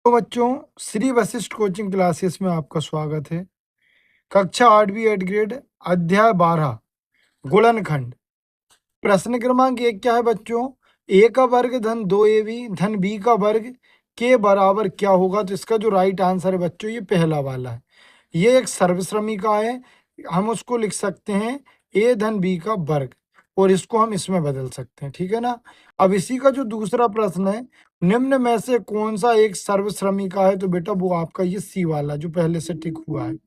तो बच्चों, Shri Vashishtha coaching classes में आपका स्वागत है। कक्षा 8वीं 8 ग्रेड, अध्याय 12 गुणनखंड। प्रश्न क्रमांक 1 क्या है बच्चों? ए का वर्ग धन 2ab धन बी का वर्ग के बराबर क्या होगा? तो इसका जो राइट आंसर है बच्चों, ये पहला वाला है। ये एक सर्वश्रमिका है, हम उसको लिख सकते हैं ए धन बी का वर्ग, और इसको हम इसमें बदल सकते हैं, ठीक है ना। अब इसी का जो दूसरा प्रश्न है, निम्न में से कौन सा एक सर्वश्रमिका है? तो बेटा वो आपका ये सी वाला जो पहले से टिक हुआ है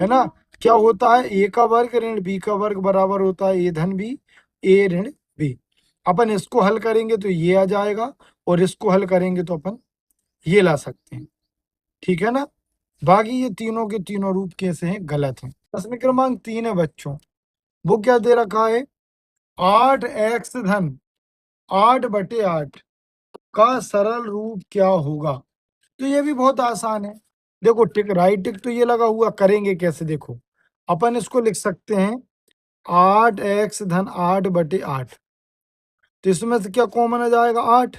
ना। क्या होता है? ए का वर्ग ऋण बी का वर्ग बराबर होता है ए धन बी, ए ऋण बी। अपन इसको हल करेंगे तो ये आ जाएगा, और इसको हल करेंगे तो अपन ये ला सकते हैं, ठीक है ना। बाकी ये तीनों के तीनों रूप कैसे हैं? गलत हैं। प्रश्न क्रमांक 3 है बच्चों, वो क्या दे रखा है? 8x धन 8/8 का सरल रूप क्या होगा? तो ये भी बहुत आसान है। देखो टिक, राइट टिक तो ये लगा हुआ, करेंगे कैसे? देखो अपन इसको लिख सकते हैं 8x धन 8/8। तो इसमें से क्या कॉमन आ जाएगा? 8।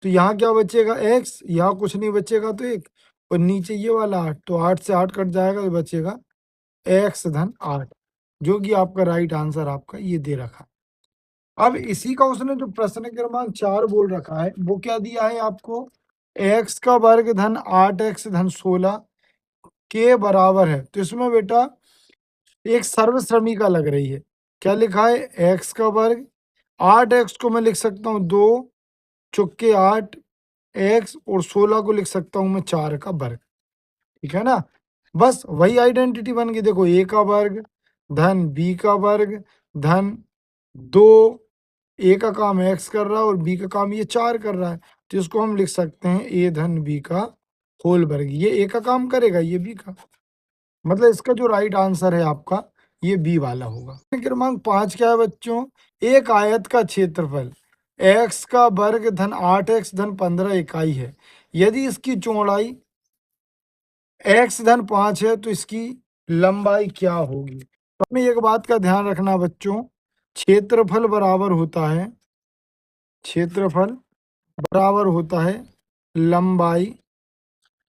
तो यहाँ क्या बचेगा? x, यहाँ कुछ नहीं बचेगा तो 1, और नीचे ये वाला 8, तो 8 से 8 कट जाएगा तो बचेगा x धन 8, जो कि आपका राइट आंसर आपका ये दे रखा है। अब इसी का उसने जो प्रश्न क्रमांक 4 बोल रखा है, वो क्या दिया है आपको? x का वर्ग धन 8x धन 16 के बराबर है। तो इसमें बेटा एक सर्वश्रमिका लग रही है। क्या लिखा है? x का वर्ग, 8x को मैं लिख सकता हूँ 2 चौके 8 x, और 16 को लिख सकता हूँ मैं 4 का वर्ग, ठीक है ना। बस वही आइडेंटिटी बन गई। देखो a का वर्ग धन b का वर्ग धन 2, a का काम x कर रहा है और b का काम ये 4 कर रहा है, तो इसको हम लिख सकते हैं a धन b का होल वर्ग। ये a का काम करेगा, ये b का, मतलब इसका जो राइट आंसर है आपका ये बी वाला होगा। प्रश्न क्रमांक 5 क्या है बच्चों? एक आयत का क्षेत्रफल x का वर्ग धन 8x धन 15 इकाई है। यदि इसकी चौड़ाई x धन 5 है तो इसकी लंबाई क्या होगी? तो हमें एक बात का ध्यान रखना बच्चों, क्षेत्रफल बराबर होता है, क्षेत्रफल बराबर होता है लंबाई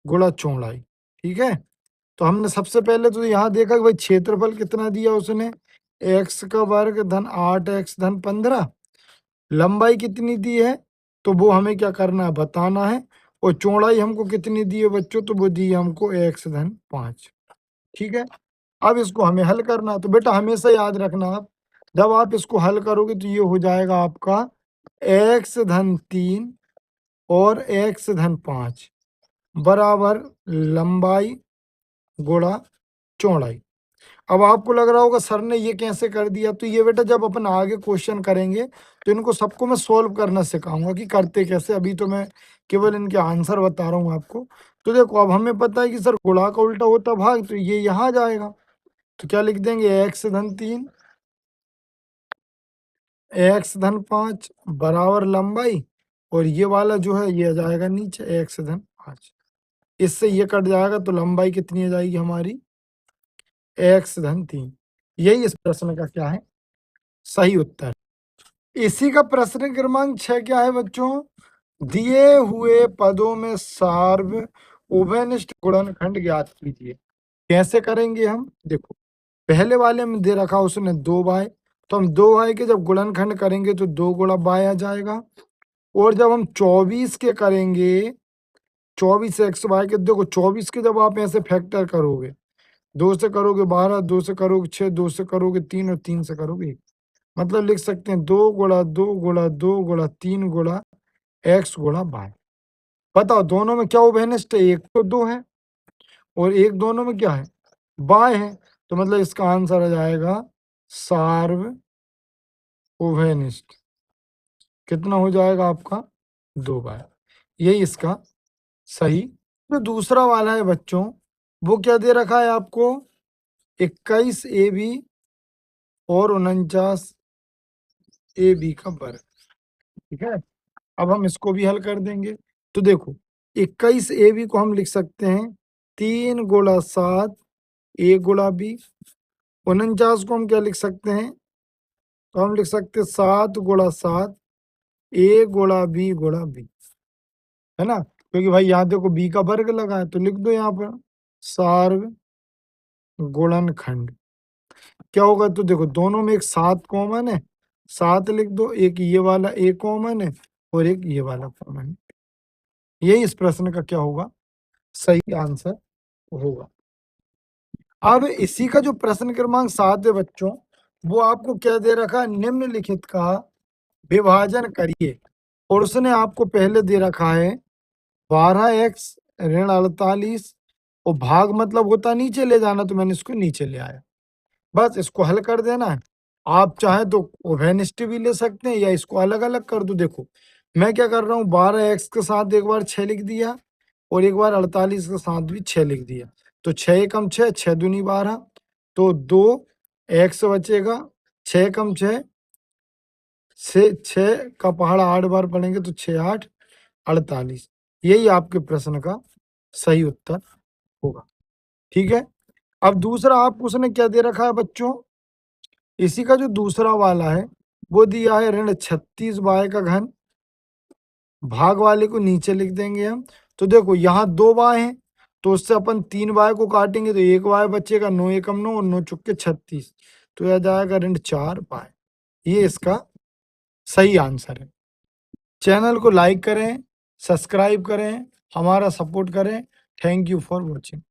गुणा चौड़ाई, ठीक है। तो हमने सबसे पहले तो यहाँ देखा कि भाई क्षेत्रफल कितना दिया उसने, x का वर्ग धन 8x धन 15। लंबाई कितनी दी है तो वो हमें क्या करना है? बताना है। और चौड़ाई हमको कितनी दी है बच्चों? तो वो दी है हमको x धन 5, ठीक है। अब इसको हमें हल करना है। तो बेटा हमेशा याद रखना, आप जब आप इसको हल करोगे तो ये हो जाएगा आपका x धन 3 और x धन 5 बराबर लंबाई गुणा चौड़ाई। अब आपको लग रहा होगा सर ने ये कैसे कर दिया? तो ये बेटा जब अपन आगे क्वेश्चन करेंगे तो इनको सबको मैं सोल्व करना सिखाऊंगा कि करते कैसे। अभी तो मैं केवल इनके आंसर बता रहा हूँ आपको। तो देखो अब हमें पता है कि सर गुणा का उल्टा होता भाग, तो ये यहाँ जाएगा। तो क्या लिख देंगे? x धन 3 x धन 5 बराबर लंबाई, और ये वाला जो है ये आ जाएगा नीचे x धन 5। इससे ये कट जाएगा तो लंबाई कितनी आ जाएगी हमारी? x धन 3। यही इस प्रश्न का क्या है? सही उत्तर। इसी का प्रश्न क्रमांक 6 क्या है बच्चों? दिए हुए पदों में सार्व उभयनिष्ठ गुणनखंड ज्ञात कीजिए। कैसे करेंगे हम? देखो पहले वाले में दे रखा उसने 2y, तो हम 2y के जब गुणनखंड करेंगे तो 2 गुणा y आ जाएगा। और जब हम 24 के करेंगे, 24 एक्स वाई के, देखो 24 के जब आप ऐसे फैक्टर करोगे, 2 से करोगे 12, 2 से करोगे 6, 2 से करोगे 3 और 3 से करोगे 1, मतलब लिख सकते हैं 2 गुणा 2 गुणा 2 गुणा 3 गुणा x गुणा y। बताओ दोनों में क्या उभयनिष्ठ है? एक तो 2 है और एक दोनों में क्या है? y है। तो मतलब इसका आंसर आ जाएगा सार्व उभयनिष्ठ। कितना हो जाएगा आपका? 2y। यही इसका सही। जो दूसरा वाला है बच्चों, वो क्या दे रखा है आपको? 21ab और 49ab का वर्ग, ठीक है। अब हम इसको भी हल कर देंगे। तो देखो 21ab को हम लिख सकते हैं 3 गुणा 7 a गुणा b। 49 को हम क्या लिख सकते हैं? तो हम लिख सकते हैं 7 गुणा 7 a गुणा b गुणा b, है ना। क्योंकि भाई यहाँ देखो बी का वर्ग लगा है, तो लिख दो यहाँ पर सार्ग गुणनखंड। क्या होगा, तो देखो दोनों में एक 7 कॉमन है, 7 लिख दो, एक ये वाला एक कॉमन है और एक ये वाला कॉमन है। यही इस प्रश्न का क्या होगा, सही आंसर होगा। अब इसी का जो प्रश्न क्रमांक 7 है बच्चों, वो आपको क्या दे रखा है, निम्नलिखित का विभाजन करिए। और उसने आपको पहले दे रखा है 12x ऋण 48 और भाग मतलब होता नीचे ले जाना, तो मैंने इसको नीचे ले आया। बस इसको हल कर देना है। आप चाहे तो उभयनिष्ठ भी ले सकते हैं या इसको अलग अलग कर दो। देखो मैं क्या कर रहा हूँ, 12x के साथ एक बार 6 लिख दिया और एक बार 48 के साथ भी 6 लिख दिया। तो 6 एकम 6, 6 दूनी 12, तो 2x बचेगा, 6 एकम 6 से 6 का पहाड़ा 8 बार पढ़ेंगे तो 6 8 48। यही आपके प्रश्न का सही उत्तर होगा। ठीक है, अब दूसरा आपको उसने क्या दे रखा है बच्चों, इसी का जो दूसरा वाला है वो दिया है ऋण 36y का घन, भाग वाले को नीचे लिख देंगे हम। तो देखो यहाँ 2y है, तो उससे अपन 3y को काटेंगे तो 1y बचेगा, 9 एकम 9 और 9 चुके 36, तो यह जाएगा ऋण 4y। ये इसका सही आंसर है। चैनल को लाइक करें, सब्सक्राइब करें, हमारा सपोर्ट करें। Thank you for watching.